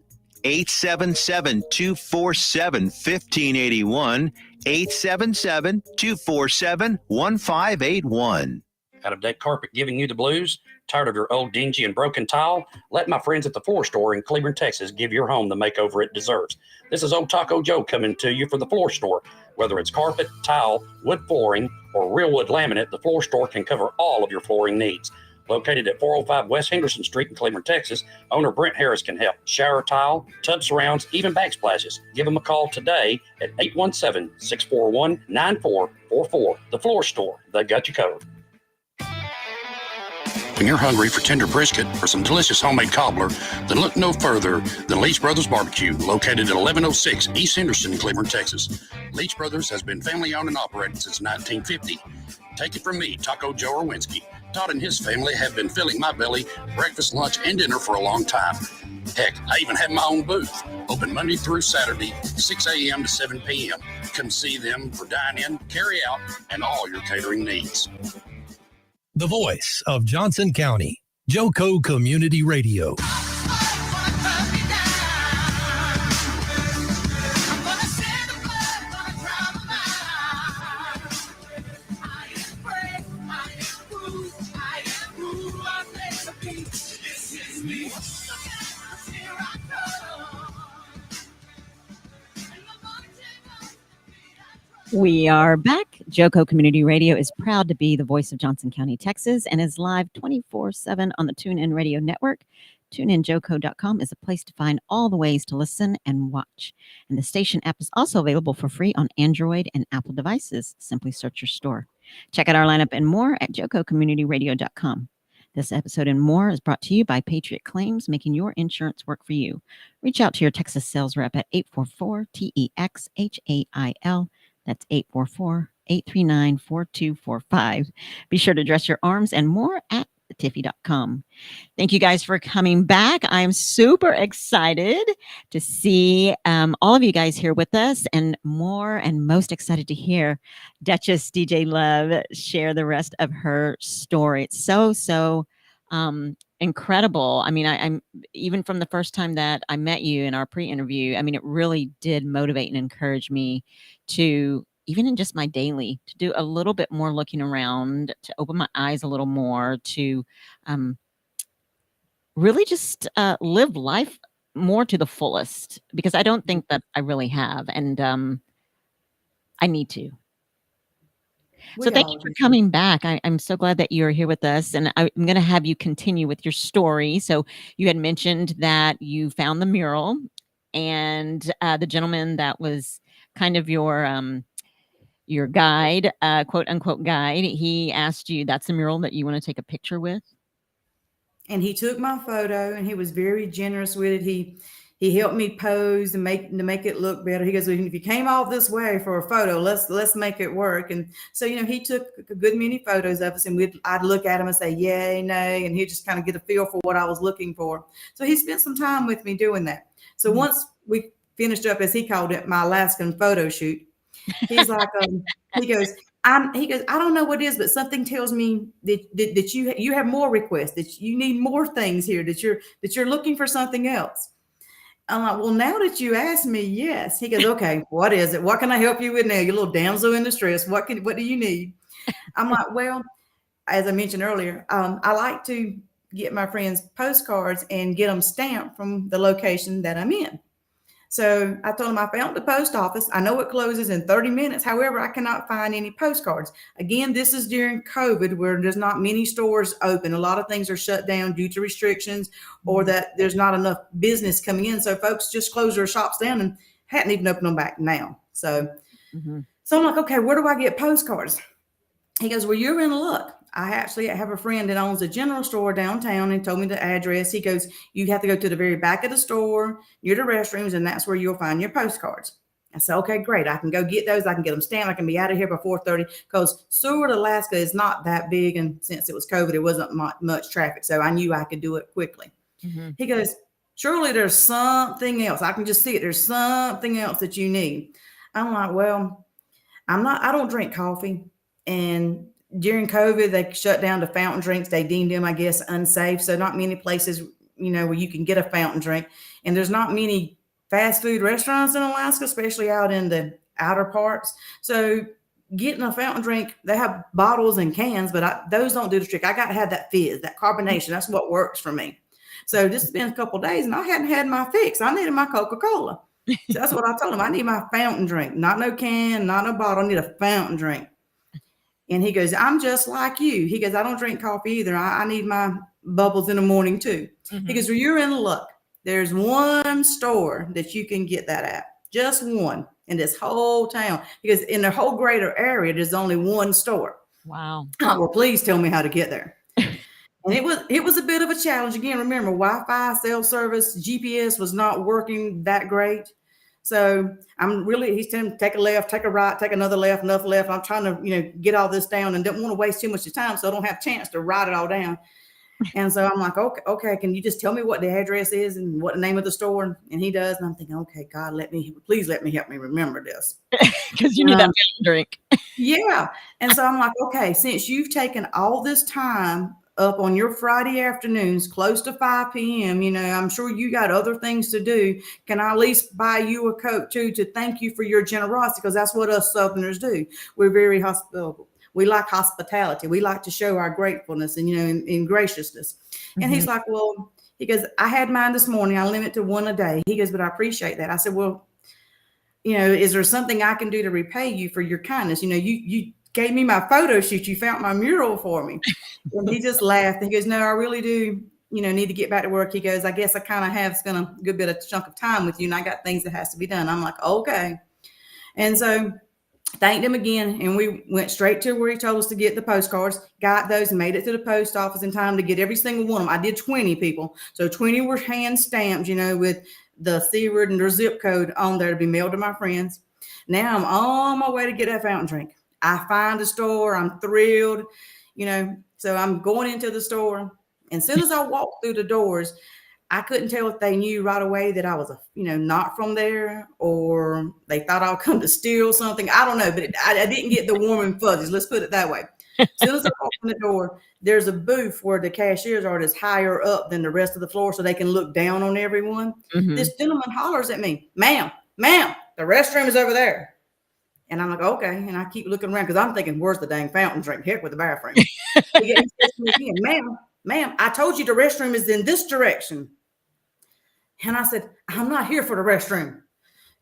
877-247-1581. 877-247-1581. Out of deck carpet giving you the blues? Tired of your old dingy and broken tile? Let my friends at the Floor Store in Cleburne, Texas give your home the makeover it deserves. This is Old Taco Joe coming to you for the Floor Store. Whether it's carpet, tile, wood flooring, or real wood laminate, the Floor Store can cover all of your flooring needs. Located at 405 West Henderson Street in Cleburne, Texas, owner Brent Harris can help. Shower tile, tub surrounds, even backsplashes. Give them a call today at 817-641-9444. The Floor Store, they got you covered. When you're hungry for tender brisket or some delicious homemade cobbler, then look no further than Leach Brothers Barbecue, located at 1106 East Henderson, Cleburne, Texas. Leach Brothers has been family-owned and operated since 1950. Take it from me, Taco Joe Orwinski. Todd and his family have been filling my belly breakfast, lunch, and dinner for a long time. Heck, I even have my own booth, open Monday through Saturday, 6 a.m. to 7 p.m. Come see them for dine-in, carry-out, and all your catering needs. The voice of Johnson County, Joco Community Radio. We are back. Joco Community Radio is proud to be the voice of Johnson County, Texas, and is live 24/7 on the TuneIn Radio Network. TuneInJoco.com is a place to find all the ways to listen and watch. And the station app is also available for free on Android and Apple devices. Simply search your store. Check out our lineup and more at JocoCommunityRadio.com. This episode and more is brought to you by Patriot Claims, making your insurance work for you. Reach out to your Texas sales rep at 844-TEXHAIL. That's 844-839-4245. Be sure to dress your arms and more at thetiffy.com. Thank you guys for coming back. I'm super excited to see all of you guys here with us, and more and most excited to hear Duchess DJ Love share the rest of her story. It's so incredible. I mean, I'm even from the first time that I met you in our pre-interview, I mean, it really did motivate and encourage me to, even in just my daily, to do a little bit more looking around, to open my eyes a little more, to really just live life more to the fullest, because I don't think that I really have. And I need to. We So thank all you for do. coming back. I'm so glad that you're here with us, and I'm going to have you continue with your story. So you had mentioned that you found the mural, and the gentleman that was kind of your guide, quote unquote guide, he asked you, "That's the mural that you want to take a picture with." And he took my photo, and he was very generous with it. He helped me pose and make it look better. He goes, well, if you came all this way for a photo, let's make it work. And so, he took a good many photos of us, and I'd look at him and say, yay, nay, and he'd just kind of get a feel for what I was looking for. So he spent some time with me doing that. So once we finished up, as he called it, my Alaskan photo shoot, he's like, he goes, I don't know what it is, but something tells me that you have more requests, that you need more things here, that you're looking for something else. I'm like, well, now that you asked me, yes. He goes, okay, what is it? What can I help you with now? You little damsel in distress. What do you need? I'm like, well, as I mentioned earlier, I like to get my friends postcards and get them stamped from the location that I'm in. So I told him I found the post office. I know it closes in 30 minutes. However, I cannot find any postcards. Again, this is during COVID, where there's not many stores open. A lot of things are shut down due to restrictions, or that there's not enough business coming in. So folks just close their shops down and hadn't even opened them back now. So, so I'm like, okay, where do I get postcards? He goes, well, you're in luck. I actually have a friend that owns a general store downtown, and told me the address. He goes, you have to go to the very back of the store near the restrooms, and that's where you'll find your postcards. I said, okay, great. I can go get those. I can get them stamped. I can be out of here by 4:30, because Seward, Alaska is not that big. And since it was COVID, it wasn't much traffic. So I knew I could do it quickly. He goes, surely there's something else. I can just see it. There's something else that you need. I'm like, well, I don't drink coffee. And during COVID, they shut down the fountain drinks. They deemed them, I guess, unsafe. So not many places, where you can get a fountain drink. And there's not many fast food restaurants in Alaska, especially out in the outer parts. So getting a fountain drink, they have bottles and cans, but those don't do the trick. I got to have that fizz, that carbonation. That's what works for me. So this has been a couple of days, and I hadn't had my fix. I needed my Coca-Cola. So that's what I told him. I need my fountain drink, not no can, not no bottle. I need a fountain drink. And he goes, I'm just like you. He goes, I don't drink coffee either. I need my bubbles in the morning too. He goes, well, you're in luck. There's one store that you can get that at. Just one in this whole town. Because in the whole greater area, there's only one store. Wow. Well, please tell me how to get there. And it was a bit of a challenge. Again, remember, Wi-Fi, cell service, GPS was not working that great. So he's telling me, take a left, take a right, take another left, another left. I'm trying to, get all this down, and don't want to waste too much time. So I don't have a chance to write it all down. And so I'm like, okay, can you just tell me what the address is and what the name of the store? And he does. And I'm thinking, okay, God, please let me help me remember this. Because you need that drink. Yeah. And so I'm like, okay, since you've taken all this time up on your Friday afternoons, close to 5 p.m., I'm sure you got other things to do. Can I at least buy you a Coke too, to thank you for your generosity? Because that's what us Southerners do. We're very hospitable. We like hospitality. We like to show our gratefulness and, in graciousness. And he's like, well, he goes, I had mine this morning. I limit to one a day. He goes, but I appreciate that. I said, well, is there something I can do to repay you for your kindness? You gave me my photo shoot. You found my mural for me. And he just laughed. He goes, no, I really do, need to get back to work. He goes, I guess I kind of have spent a good bit of chunk of time with you, and I got things that has to be done. I'm like, okay. And so thanked him again, and we went straight to where he told us to get the postcards, got those, and made it to the post office in time to get every single one of them. I did 20 people. So 20 were hand stamped, with the C-word and their zip code on there to be mailed to my friends. Now I'm on my way to get that fountain drink. I find a store. I'm thrilled, so I'm going into the store. And as soon as I walked through the doors, I couldn't tell if they knew right away that I was, not from there, or they thought I'll come to steal something. I don't know, but I didn't get the warm and fuzzies. Let's put it that way. As soon as I walk in the door, there's a booth where the cashiers are that's higher up than the rest of the floor, so they can look down on everyone. This gentleman hollers at me, ma'am, the restroom is over there. And I'm like, okay. And I keep looking around because I'm thinking, where's the dang fountain drink? Heck with the bathroom. He says to me again, ma'am, I told you the restroom is in this direction. And I said, I'm not here for the restroom.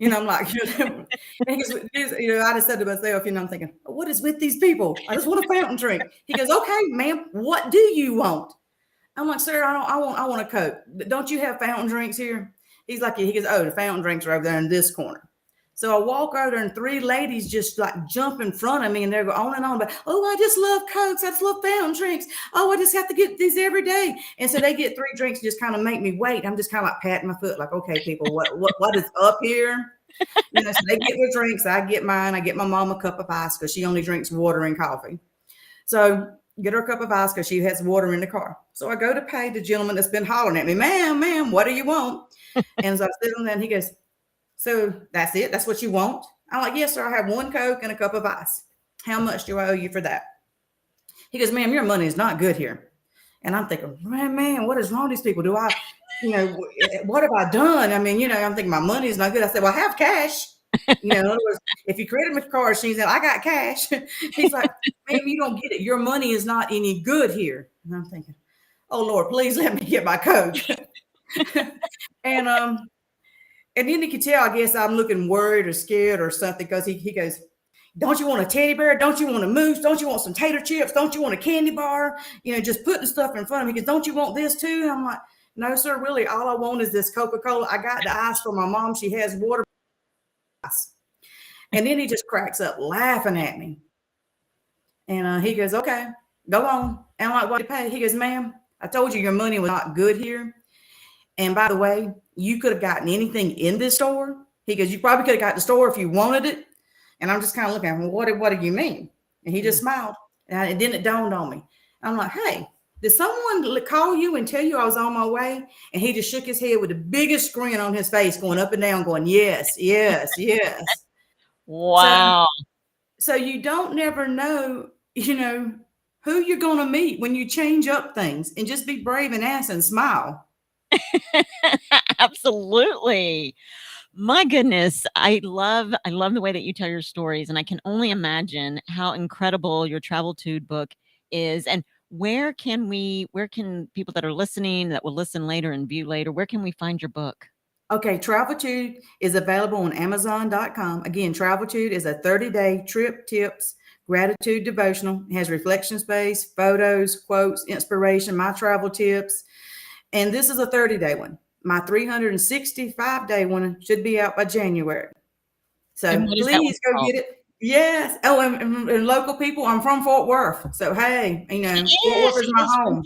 I'm like, and I just said to myself, I'm thinking, what is with these people? I just want a fountain drink. He goes, okay, ma'am, what do you want? I'm like, sir, I want a Coke. Don't you have fountain drinks here? He goes, oh, the fountain drinks are over there in this corner. So I walk over there and 3 ladies just like jump in front of me and they're going on and on. But, oh, I just love Cokes. I just love fountain drinks. Oh, I just have to get these every day. And so they get 3 drinks and just kind of make me wait. I'm just kind of like patting my foot like, okay, people, what is up here? So they get their drinks. I get mine. I get my mom a cup of ice because she only drinks water and coffee. So get her a cup of ice because she has water in the car. So I go to pay the gentleman that's been hollering at me, ma'am, what do you want? And so I sit on there and he goes, so that's it? That's what you want? I'm like, yes, sir. I have 1 Coke and a cup of ice. How much do I owe you for that? He goes, ma'am, your money is not good here. And I'm thinking, man, what is wrong with these people? Do I, what have I done? I mean, I'm thinking my money is not good. I said, well, I have cash. In other words, if you created my card, she said, I got cash. He's like, ma'am, you don't get it. Your money is not any good here. And I'm thinking, oh, Lord, please let me get my Coke. And then he could tell, I guess, I'm looking worried or scared or something because he goes, don't you want a teddy bear? Don't you want a moose? Don't you want some tater chips? Don't you want a candy bar? Just putting stuff in front of me. He goes, don't you want this too? And I'm like, no, sir, really, all I want is this Coca-Cola. I got the ice for my mom. She has water. And then he just cracks up laughing at me. And he goes, okay, go on. And I'm like, what do you pay? He goes, ma'am, I told you your money was not good here. And by the way, you could have gotten anything in this store. He goes, you probably could have got the store if you wanted it. And I'm just kind of looking at him, what do you mean? And he just smiled. And then it dawned on me. I'm like, hey, did someone call you and tell you I was on my way? And he just shook his head with the biggest grin on his face, going up and down, going, yes, yes, yes. Wow. So you don't never know, who you're going to meet when you change up things, and just be brave and ask and smile. Absolutely. My goodness, I love the way that you tell your stories, and I can only imagine how incredible your Traveltude book is. And where can people that are listening, that will listen later and view later, where can we find your book? Okay, Traveltude is available on Amazon.com. Again, Traveltude is a 30-day trip tips, gratitude devotional. It has reflection space, photos, quotes, inspiration, my travel tips. And this is a 30-day one. My 365-day one should be out by January. So please go get it. Yes. Oh, and local people, I'm from Fort Worth. So, hey, Fort Worth is my home.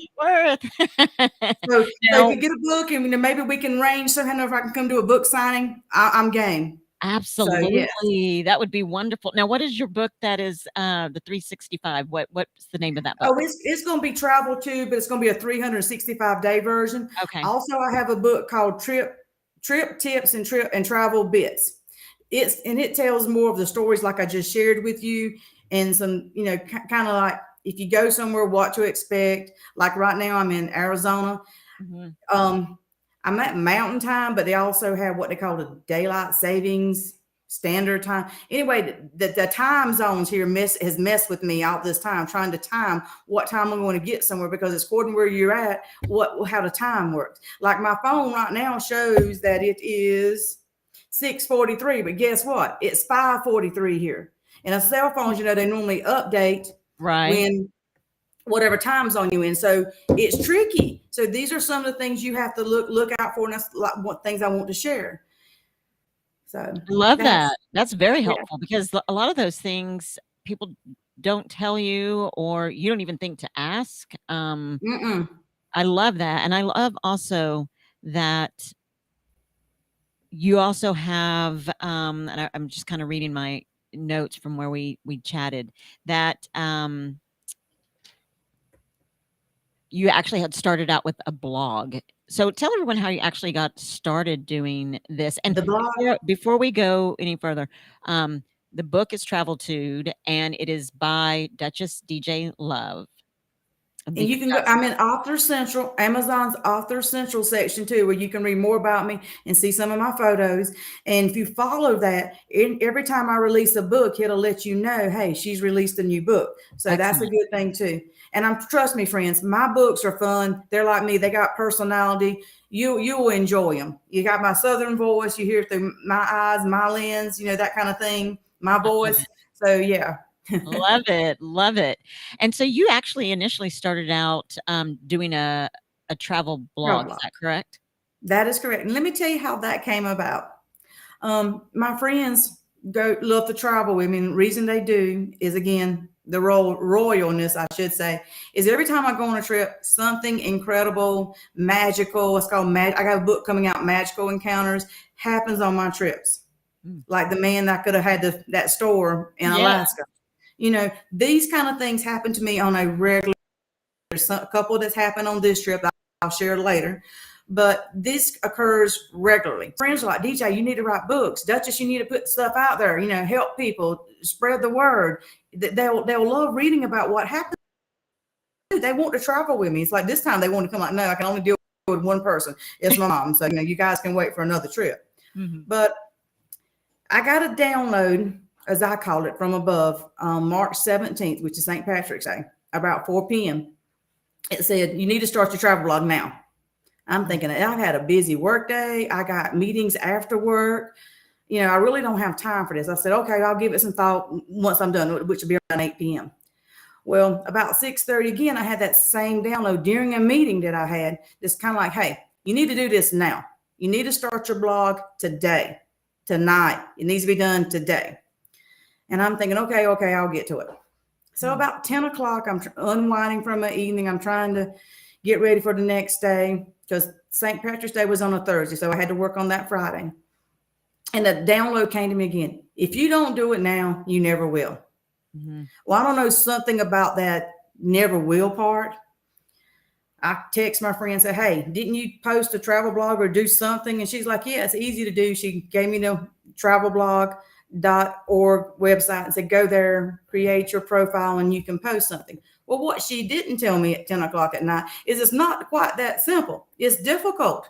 So if you get a book and maybe we can arrange somehow if I can come to a book signing, I'm game. Absolutely. So, yes. That would be wonderful. Now, what is your book that is the 365? What's the name of that book? Oh, it's going to be Traveltude, but it's going to be a 365-day version. Okay. Also, I have a book called Trip Tips and Travel Bits. It tells more of the stories like I just shared with you, and some, kind of like if you go somewhere, what to expect. Like right now, I'm in Arizona. Mm-hmm. I'm at Mountain Time, but they also have what they call the Daylight Savings Standard Time. Anyway, the time zones here has messed with me all this time, trying to time what time I'm going to get somewhere, because it's according to where you're at, how the time works. Like my phone right now shows that it is 6:43, but guess what? It's 5:43 here. And cell phones, they normally update when whatever time zone you're in. So it's tricky. So these are some of the things you have to look out for, and that's what things I want to share. So I love that. That's very helpful, because a lot of those things people don't tell you, or you don't even think to ask. I love that. And I love also that you also have, and I'm just kind of reading my notes from where we chatted, that you actually had started out with a blog. So tell everyone how you actually got started doing this. And before we go any further, the book is Traveltude, and it is by Duchess DJ Love. And you can go, I'm in Author Central, Amazon's Author Central section too, where you can read more about me and see some of my photos. And if you follow that, every time I release a book, it'll let you know, hey, she's released a new book. So that's a good thing too. And trust me, friends, my books are fun. They're like me. They got personality. You will enjoy them. You got my Southern voice. You hear it through my eyes, my lens, that kind of thing, my voice. So yeah. Love it. Love it. And so you actually initially started out doing a travel blog. Is that correct? That is correct. And let me tell you how that came about. My friends love to travel with me. And the reason they do is, again, the royalness, I should say, is every time I go on a trip, something incredible, magical, it's called I got a book coming out, Magical Encounters, happens on my trips. Like the man that could have had that store in Alaska. These kind of things happen to me on a regular. There's a couple that's happened on this trip I'll share later, but this occurs regularly. Friends are like, DJ, you need to write books. Duchess, you need to put stuff out there, help people, spread the word. They'll love reading about what happened. They want to travel with me. It's like this time they want to come like, no, I can only deal with one person. It's my mom. So, you guys can wait for another trip. But I got a download, as I call it, from above on March 17th, which is St. Patrick's Day, about 4 p.m. It said, you need to start your travel blog now. I'm thinking, I've had a busy work day. I got meetings after work. I really don't have time for this. I said, okay, I'll give it some thought once I'm done, which will be around 8 p.m. Well, about 6:30 again, I had that same download during a meeting that I had. Just kind of like, hey, you need to do this now. You need to start your blog today, tonight. It needs to be done today. And I'm thinking, okay, I'll get to it. So about 10 o'clock, I'm unwinding from my evening. I'm trying to get ready for the next day because St. Patrick's Day was on a Thursday. So I had to work on that Friday. And the download came to me again. If you don't do it now, you never will. Well, I don't know, something about that never will part. I text my friend and say, hey, didn't you post a travel blog or do something? And she's like, yeah, it's easy to do. She gave me the travelblog.org website and said, go there, create your profile, and you can post something. Well, what she didn't tell me at 10 o'clock at night is it's not quite that simple. It's difficult.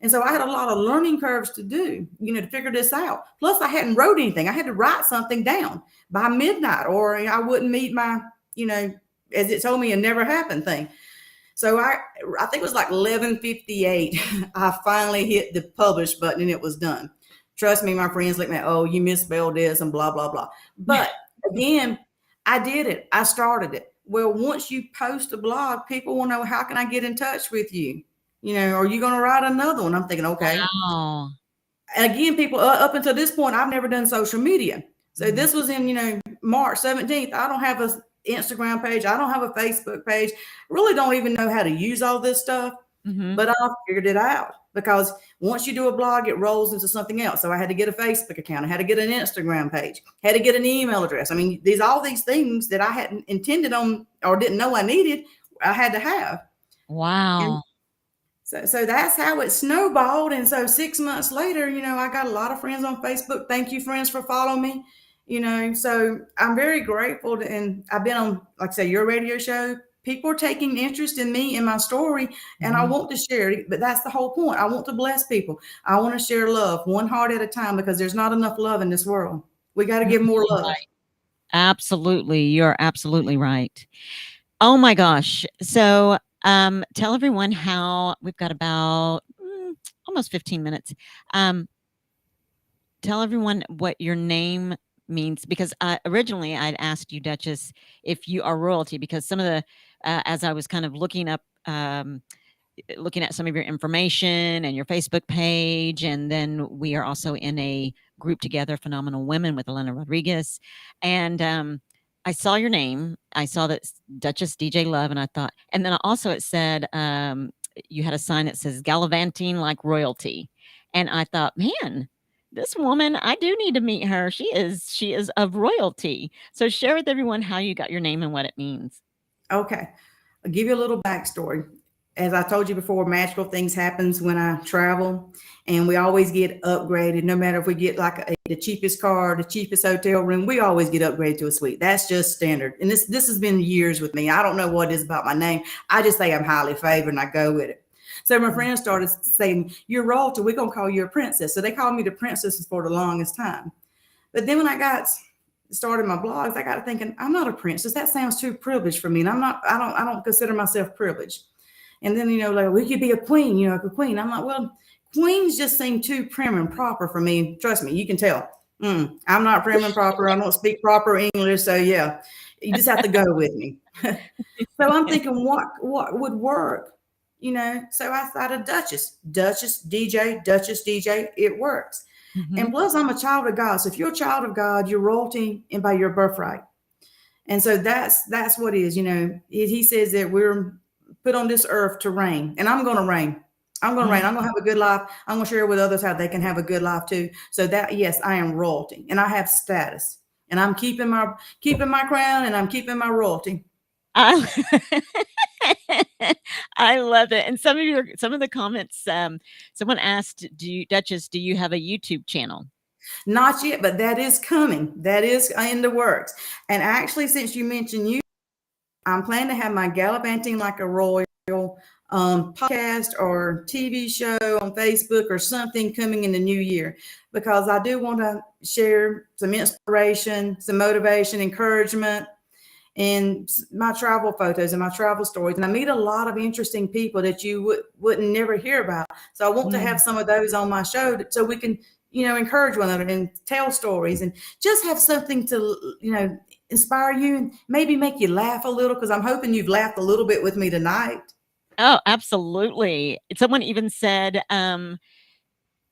And so I had a lot of learning curves to do, to figure this out. Plus, I hadn't wrote anything. I had to write something down by midnight, or I wouldn't meet my, as it told me, a never happened thing. So I think it was like 11:58. I finally hit the publish button and it was done. Trust me, my friends looked at me, oh, you misspelled this and blah, blah, blah. But again, I did it. I started it. Well, once you post a blog, people will know, how can I get in touch with you? Are you going to write another one? I'm thinking, okay. Wow. And again, people, up until this point, I've never done social media. So this was in, March 17th. I don't have an Instagram page. I don't have a Facebook page. Really don't even know how to use all this stuff. But I figured it out, because once you do a blog, it rolls into something else. So I had to get a Facebook account. I had to get an Instagram page, had to get an email address. I mean, all these things that I hadn't intended on or didn't know I needed, I had to have. Wow. And so that's how it snowballed. And so 6 months later, I got a lot of friends on Facebook. Thank you, friends, for following me. So I'm very grateful. And I've been on, like I say, your radio show. People are taking interest in me and my story, and I want to share it. But that's the whole point. I want to bless people. I want to share love one heart at a time, because there's not enough love in this world. We got to give more love. Right. Absolutely. You're absolutely right. Oh my gosh. So tell everyone how, we've got about almost 15 minutes. Tell everyone what your name means, because originally I'd asked you, Duchess, if you are royalty, because some of the, as I was kind of looking up, looking at some of your information and your Facebook page, and then we are also in a group together, Phenomenal Women with Elena Rodriguez, and I saw your name. I saw that Duchess DJ Love, and I thought, and then also it said you had a sign that says gallivanting like royalty, and I thought, man, this woman, I do need to meet her. She is of royalty. So share with everyone how you got your name and what it means. Okay. I'll give you a little backstory. as I told you before, magical things happens when I travel, and we always get upgraded. No matter if we get like the cheapest car, the cheapest hotel room, we always get upgraded to a suite. That's just standard. And this has been years with me. I don't know what it is about my name. I just say I'm highly favored and I go with it. So my friends started saying, "You're royalty. We're gonna call you a princess." So they called me the princess for the longest time. But then when I got started my blogs, I got thinking, I'm not a princess. That sounds too privileged for me. And I don't consider myself privileged. And then, like, we could be a queen, like a queen. I'm like, well, queens just seem too prim and proper for me. Trust me, you can tell. I'm not prim and proper. I don't speak proper English. So yeah, you just have to go with me. So I'm thinking, what would work? So I started Duchess DJ. It works. Mm-hmm. And plus, I'm a child of God. So if you're a child of God, you're royalty and by your birthright. And so that's what it is. He says that we're put on this earth to reign, and I'm going to reign. I'm going to reign. I'm going to have a good life. I'm going to share with others how they can have a good life too. So that, yes, I am royalty, and I have status, and I'm keeping my crown, and I'm keeping my royalty. I love it. And some of the comments, someone asked, Duchess, do you have a YouTube channel? Not yet, but that is coming. That is in the works. And actually, since you mentioned you, I'm planning to have my gallivanting like a royal podcast or TV show on Facebook or something coming in the new year, because I do want to share some inspiration, some motivation, encouragement, and my travel photos and my travel stories. And I meet a lot of interesting people that you wouldn't never hear about. So I want to have some of those on my show so we can, encourage one another and tell stories and just have something to, inspire you and maybe make you laugh a little, because I'm hoping you've laughed a little bit with me tonight. Oh, absolutely. Someone even said,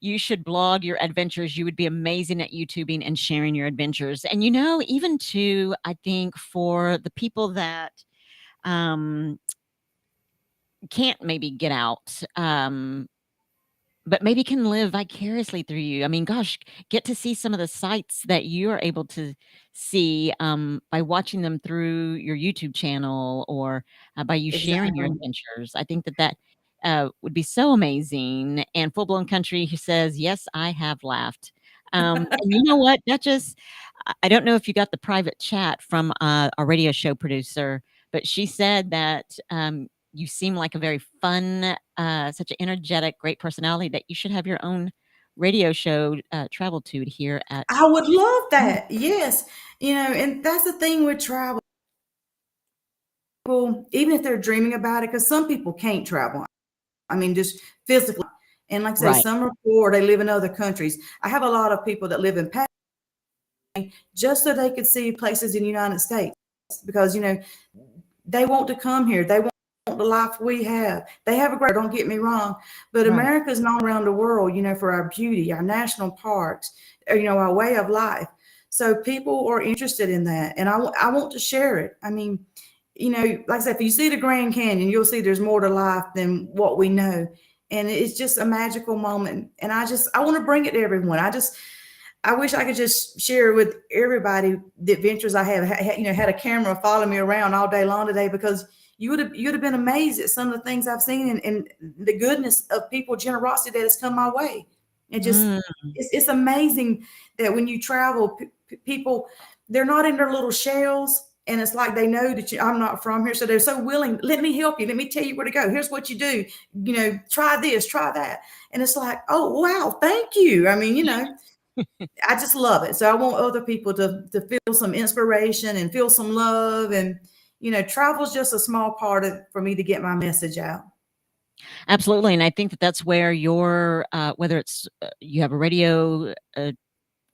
you should blog your adventures. You would be amazing at YouTubing and sharing your adventures. And, even too, I think for the people that can't maybe get out, but maybe can live vicariously through you. I mean, gosh, get to see some of the sights that you are able to see by watching them through your YouTube channel or by you sharing your adventures. I think that would be so amazing. And Full Blown Country, who says, yes, I have laughed. And you know what, Duchess? I don't know if you got the private chat from our radio show producer, but she said that you seem like a very fun, such an energetic, great personality that you should have your own radio show, Traveltude, here at. I would love that. Yes. And that's the thing with travel. Even if they're dreaming about it, because some people can't travel. I mean, just physically. And like I say, some are poor, they live in other countries. I have a lot of people that live in Pakistan just so they could see places in the United States, because, they want to come here. They want the life we have. They have a great, don't get me wrong, but America is known around the world, for our beauty, our national parks, our way of life. So people are interested in that. And I want to share it. I mean, like I said, if you see the Grand Canyon, you'll see there's more to life than what we know. And it's just a magical moment. And I want to bring it to everyone. I wish I could just share with everybody the adventures I have. Had a camera follow me around all day long today, because you'd have been amazed at some of the things I've seen and the goodness of people, generosity that has come my way. And just it's amazing that when you travel, people, they're not in their little shells. And it's like they know that I'm not from here. So they're so willing. Let me help you. Let me tell you where to go. Here's what you do. Try this, try that. And it's like, oh, wow, thank you. I mean, I just love it. So I want other people to feel some inspiration and feel some love. And, travel is just a small part of for me to get my message out. Absolutely. And I think that that's where your, whether it's you have a radio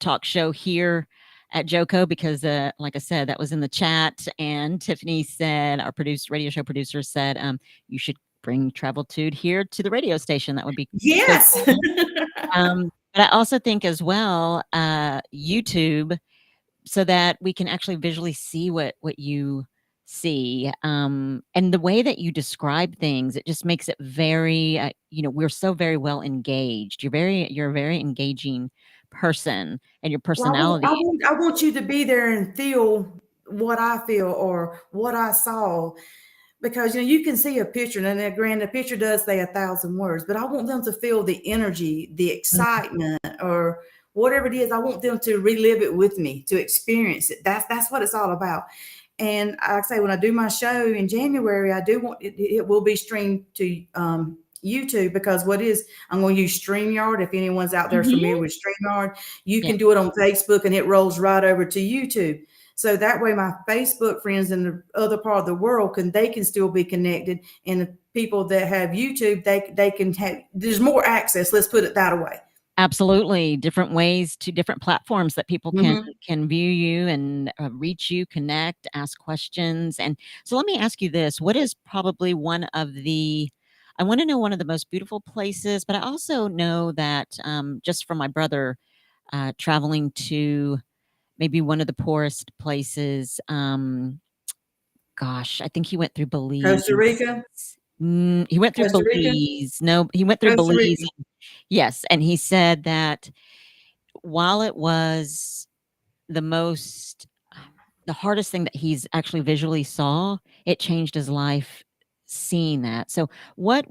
talk show here at JoCo, because like I said, that was in the chat, and Tiffany said, our radio show producer said, you should bring Traveltude here to the radio station. That would be yes. So cool. But I also think as well, YouTube, so that we can actually visually see what you see, and the way that you describe things, it just makes it very, we're so very well engaged. You're a very engaging person, and your personality. I want you to be there and feel what I feel or what I saw. because you can see a picture, and then granted, the picture does say 1,000 words, but I want them to feel the energy, the excitement, or whatever it is. I want them to relive it with me, to experience it. That's what it's all about. And like I say, when I do my show in January, I do want it will be streamed to YouTube, because I'm going to use StreamYard. If anyone's out there familiar with StreamYard, you can do it on Facebook and it rolls right over to YouTube. So that way my Facebook friends in the other part of the world they can still be connected. And the people that have YouTube, they can have, there's more access. Let's put it that way. Absolutely. Different ways to different platforms that people can view you and reach you, connect, ask questions. And so let me ask you this. What is probably I want to know one of the most beautiful places, but I also know that just from my brother traveling to maybe one of the poorest places. Gosh, I think he went through Belize. Costa Rica? He went through Costa Rica? Belize. No, he went through Costa Belize. Rica. Yes. And he said that while it was the hardest thing that he's actually visually saw, it changed his life seeing that. So what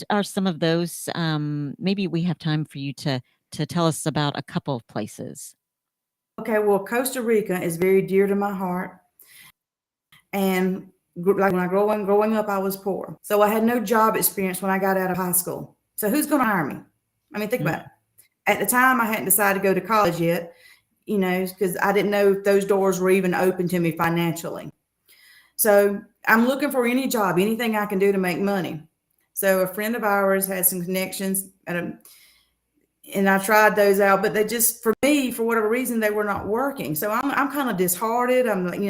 are some of those, maybe we have time for you to tell us about a couple of places. Okay, well, Costa Rica is very dear to my heart. And like when growing up, I was poor. So I had no job experience when I got out of high school. So who's going to hire me? I mean, think about it. At the time, I hadn't decided to go to college yet, because I didn't know if those doors were even open to me financially. So I'm looking for any job, anything I can do to make money. So a friend of ours had some connections and I tried those out, but they just, for me, for whatever reason, they were not working. So I'm kind of disheartened. I'm like,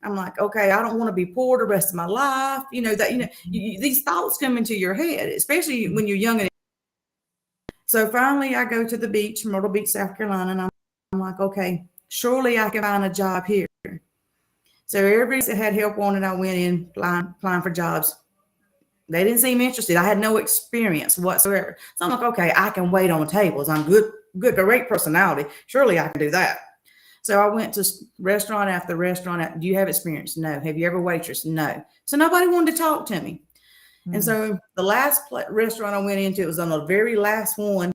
I'm like, okay, I don't want to be poor the rest of my life. These thoughts come into your head, especially when you're young. So finally I go to the beach, Myrtle Beach, South Carolina. And I'm like, okay, surely I can find a job here. So everybody that had help wanted, I went in applying for jobs. They didn't seem interested. I had no experience whatsoever. So I'm like, okay, I can wait on tables. I'm good, great personality. Surely I can do that. So I went to restaurant after restaurant. Do you have experience? No. Have you ever waitress? No. So nobody wanted to talk to me. And so the last restaurant I went into, it was on the very last one.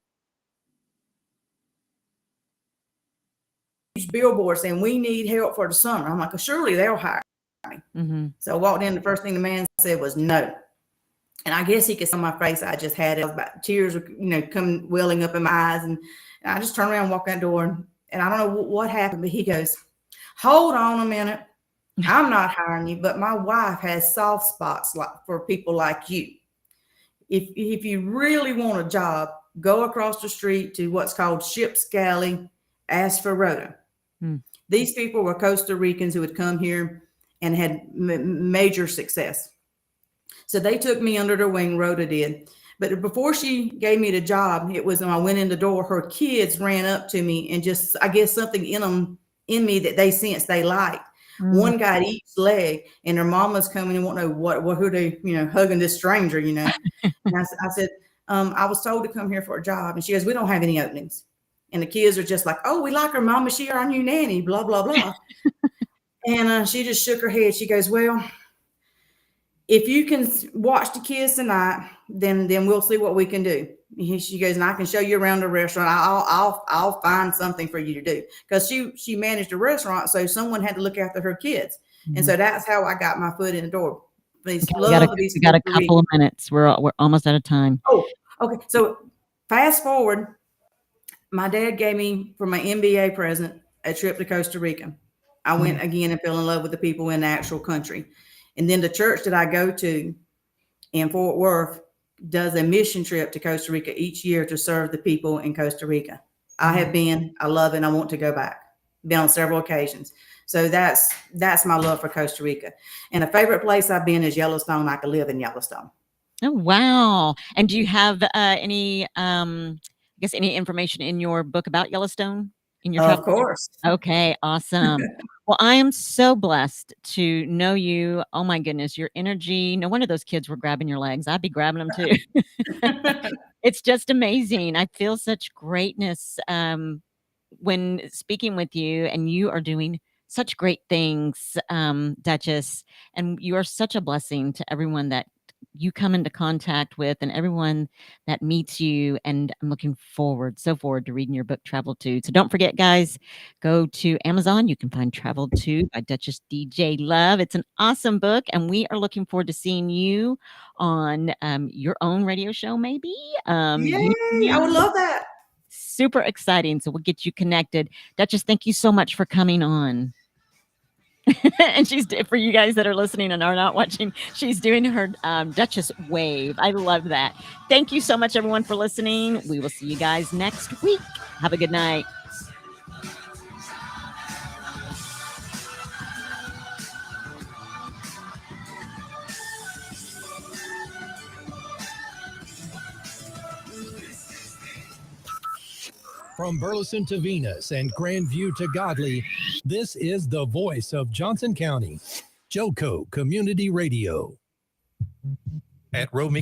Billboard saying, we need help for the summer. I'm like, oh, surely they'll hire me. So I walked in. The first thing the man said was no. And I guess he could see on my face. I just had tears, come welling up in my eyes. And I just turned around and walked out the door. And I don't know what happened, but he goes, hold on a minute. I'm not hiring you, but my wife has soft spots for people like you. If you really want a job, go across the street to what's called Ship's Galley, ask for Rhoda. These people were Costa Ricans who had come here and had major success. So they took me under their wing, Rhoda did. But before she gave me the job, it was when I went in the door, her kids ran up to me and just, I guess something in me that they sensed they liked. One guy at each leg, and their mama's coming and won't know who they, hugging this stranger, And I said, I was told to come here for a job. And she goes, we don't have any openings. And the kids are just like, oh, we like her mama. She our new nanny, blah, blah, blah. And she just shook her head. She goes, well, if you can watch the kids tonight, then we'll see what we can do. She goes, and I can show you around the restaurant. I'll find something for you to do, because she managed a restaurant, so someone had to look after her kids, and so that's how I got my foot in the door. We got a couple of minutes. We're almost out of time. Oh, okay. So fast forward, my dad gave me for my MBA present a trip to Costa Rica. I went again and fell in love with the people in the actual country. And then the church that I go to in Fort Worth does a mission trip to Costa Rica each year to serve the people in Costa Rica. I have been, I love it, and I want to go back. Been on several occasions. So that's my love for Costa Rica. And a favorite place I've been is Yellowstone. I could live in Yellowstone. Oh, wow. And do you have any information in your book about Yellowstone? Of course. Okay, awesome. Well, I am so blessed to know you. Oh my goodness, your energy. No wonder those kids were grabbing your legs. I'd be grabbing them too. It's just amazing. I feel such greatness when speaking with you, and you are doing such great things, Duchess, and you are such a blessing to everyone that you come into contact with and everyone that meets you. And I'm looking so forward to reading your book, Travel To. So don't forget, guys, go to Amazon. You can find Travel To by Duchess DJ Love. It's an awesome book, and we are looking forward to seeing you on your own radio show, maybe. Yay, I would love that. Super exciting. So we'll get you connected. Duchess, thank you so much for coming on. And for you guys that are listening and are not watching, she's doing her Duchess wave. I love that. Thank you so much, everyone, for listening. We will see you guys next week. Have a good night. From Burleson to Venus and Grandview to Godley, this is the voice of Johnson County, Joco Community Radio. At Roe